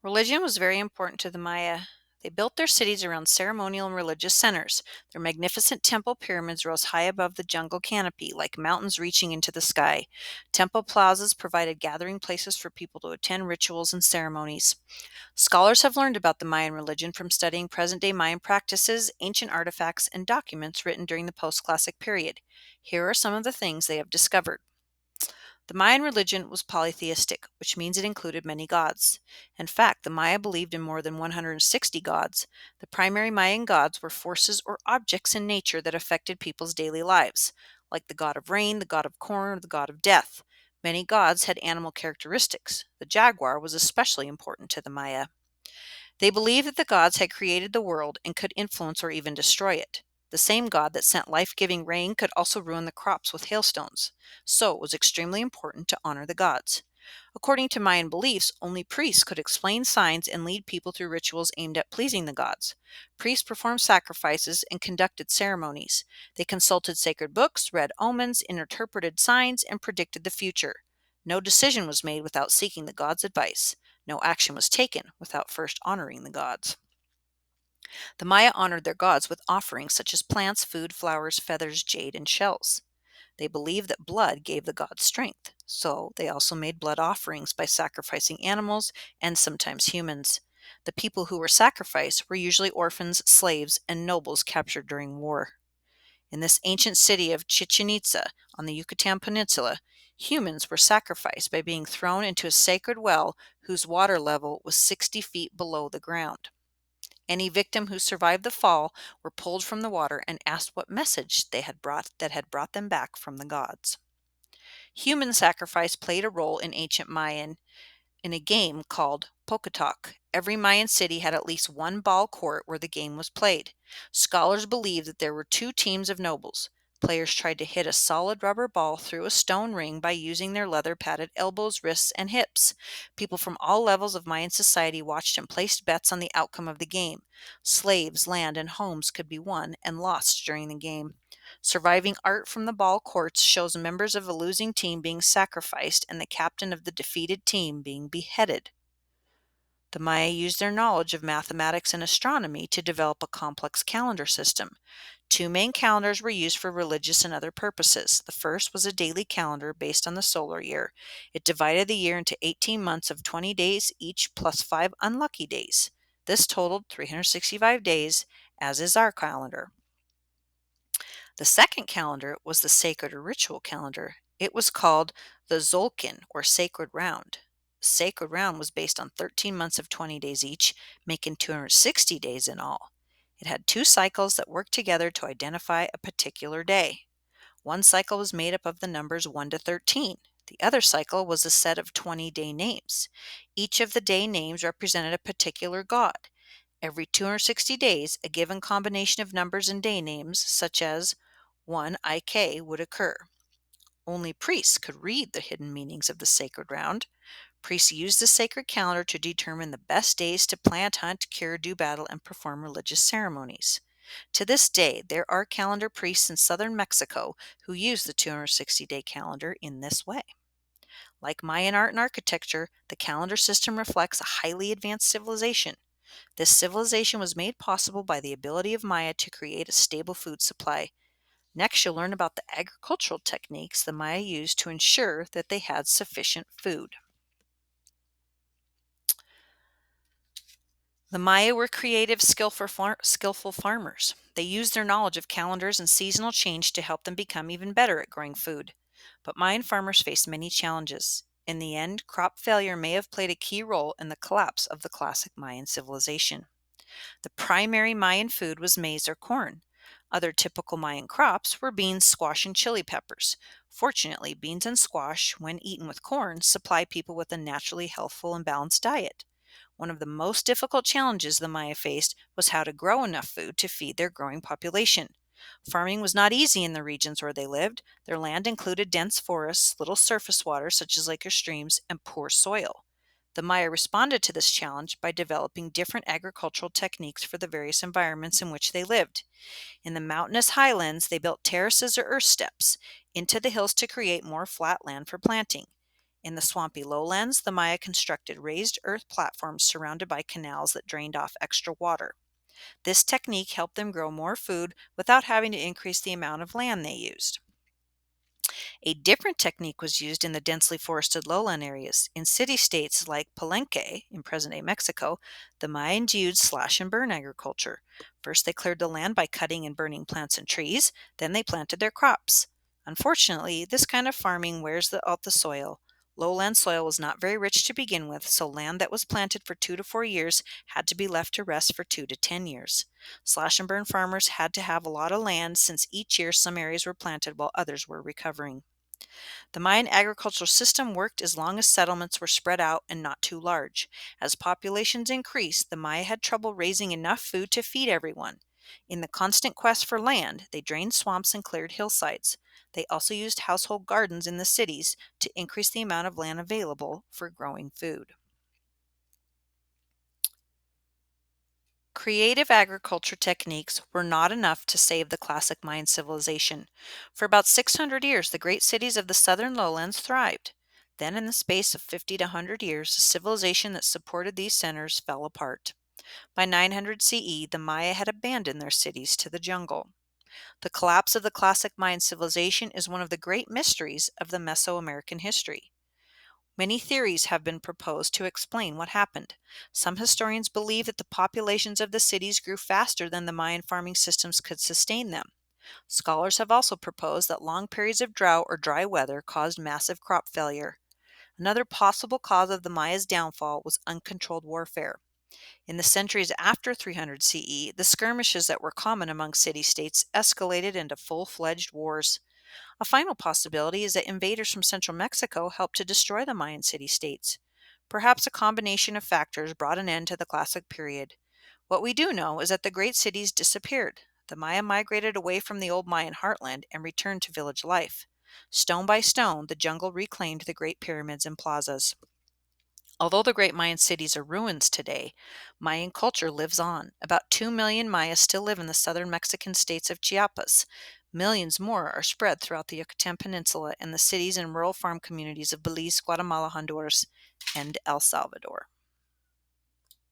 Religion was very important to the Maya. They built their cities around ceremonial and religious centers. Their magnificent temple pyramids rose high above the jungle canopy, like mountains reaching into the sky. Temple plazas provided gathering places for people to attend rituals and ceremonies. Scholars have learned about the Mayan religion from studying present day Mayan practices, ancient artifacts, and documents written during the post classic period. Here are some of the things they have discovered. The Mayan religion was polytheistic, which means it included many gods. In fact, the Maya believed in more than 160 gods. The primary Mayan gods were forces or objects in nature that affected people's daily lives, like the god of rain, the god of corn, or the god of death. Many gods had animal characteristics. The jaguar was especially important to the Maya. They believed that the gods had created the world and could influence or even destroy it. The same God that sent life giving rain could also ruin the crops with hailstones, so it was extremely important to honor the gods. According to Mayan beliefs, only priests could explain signs and lead people through rituals aimed at pleasing the gods. Priests performed sacrifices and conducted ceremonies. They consulted sacred books, read omens, interpreted signs, and predicted the future. No decision was made without seeking the gods' advice. No action was taken without first honoring the gods. The Maya honored their gods with offerings such as plants, food, flowers, feathers, jade, and shells. They believed that blood gave the gods strength, so they also made blood offerings by sacrificing animals and sometimes humans. The people who were sacrificed were usually orphans, slaves, and nobles captured during war. In this ancient city of Chichen Itza on the Yucatan Peninsula, humans were sacrificed by being thrown into a sacred well whose water level was 60 feet below the ground. Any victim who survived the fall were pulled from the water and asked what message they had brought that had brought them back from the gods. Human sacrifice played a role in ancient Mayan in a game called Pocatoc. Every Mayan city had at least one ball court where the game was played. Scholars believe that there were two teams of nobles. Players tried to hit a solid rubber ball through a stone ring by using their leather padded elbows, wrists, and hips. People from all levels of Mayan society watched and placed bets on the outcome of the game. Slaves, land, and homes could be won and lost during the game. Surviving art from the ball courts shows members of a losing team being sacrificed and the captain of the defeated team being beheaded. The Maya used their knowledge of mathematics and astronomy to develop a complex calendar system. Two main calendars were used for religious and other purposes. The first was a daily calendar based on the solar year. It divided the year into 18 months of 20 days each plus 5 unlucky days. This totaled 365 days, as is our calendar. The second calendar was the sacred or ritual calendar. It was called the Zolkin, or Sacred Round. The Sacred Round was based on 13 months of 20 days each, making 260 days in all. It had two cycles that worked together to identify a particular day. One cycle was made up of the numbers 1 to 13. The other cycle was a set of 20 day names. Each of the day names represented a particular god. Every 260 days, a given combination of numbers and day names, such as 1 IK, would occur. Only priests could read the hidden meanings of the sacred round. Priests used the sacred calendar to determine the best days to plant, hunt, cure, do battle, and perform religious ceremonies. To this day, there are calendar priests in southern Mexico who use the 260-day calendar in this way. Like Mayan art and architecture, the calendar system reflects a highly advanced civilization. This civilization was made possible by the ability of Maya to create a stable food supply. Next, you'll learn about the agricultural techniques the Maya used to ensure that they had sufficient food. The Maya were creative, skillful farmers. They used their knowledge of calendars and seasonal change to help them become even better at growing food. But Mayan farmers faced many challenges. In the end, crop failure may have played a key role in the collapse of the classic Mayan civilization. The primary Mayan food was maize or corn. Other typical Mayan crops were beans, squash, and chili peppers. Fortunately, beans and squash, when eaten with corn, supply people with a naturally healthful and balanced diet. One of the most difficult challenges the Maya faced was how to grow enough food to feed their growing population. Farming was not easy in the regions where they lived. Their land included dense forests, little surface water such as lakes or streams, and poor soil. The Maya responded to this challenge by developing different agricultural techniques for the various environments in which they lived. In the mountainous highlands, they built terraces or earth steps into the hills to create more flat land for planting. In the swampy lowlands, the Maya constructed raised earth platforms surrounded by canals that drained off extra water. This technique helped them grow more food without having to increase the amount of land they used. A different technique was used in the densely forested lowland areas. In city-states like Palenque, in present-day Mexico, the Mayans used slash and burn agriculture. First, they cleared the land by cutting and burning plants and trees. Then they planted their crops. Unfortunately, this kind of farming wears out the soil. Lowland soil was not very rich to begin with, so land that was planted for 2 to 4 years had to be left to rest for 2 to 10 years. Slash and burn farmers had to have a lot of land since each year some areas were planted while others were recovering. The Mayan agricultural system worked as long as settlements were spread out and not too large. As populations increased, the Maya had trouble raising enough food to feed everyone. In the constant quest for land, they drained swamps and cleared hillsides. They also used household gardens in the cities to increase the amount of land available for growing food. Creative agriculture techniques were not enough to save the classic Mayan civilization. For about 600 years, the great cities of the southern lowlands thrived. Then, in the space of 50 to 100 years, the civilization that supported these centers fell apart. By 900 CE, the Maya had abandoned their cities to the jungle. The collapse of the classic Mayan civilization is one of the great mysteries of the Mesoamerican history. Many theories have been proposed to explain what happened. Some historians believe that the populations of the cities grew faster than the Mayan farming systems could sustain them. Scholars have also proposed that long periods of drought or dry weather caused massive crop failure. Another possible cause of the Maya's downfall was uncontrolled warfare. In the centuries after 300 CE, the skirmishes that were common among city-states escalated into full-fledged wars. A final possibility is that invaders from central Mexico helped to destroy the Mayan city-states. Perhaps a combination of factors brought an end to the classic period. What we do know is that the great cities disappeared. The Maya migrated away from the old Mayan heartland and returned to village life. Stone by stone, the jungle reclaimed the great pyramids and plazas. Although the great Mayan cities are ruins today, Mayan culture lives on. About 2 million Maya still live in the southern Mexican states of Chiapas. Millions more are spread throughout the Yucatan Peninsula and the cities and rural farm communities of Belize, Guatemala, Honduras, and El Salvador.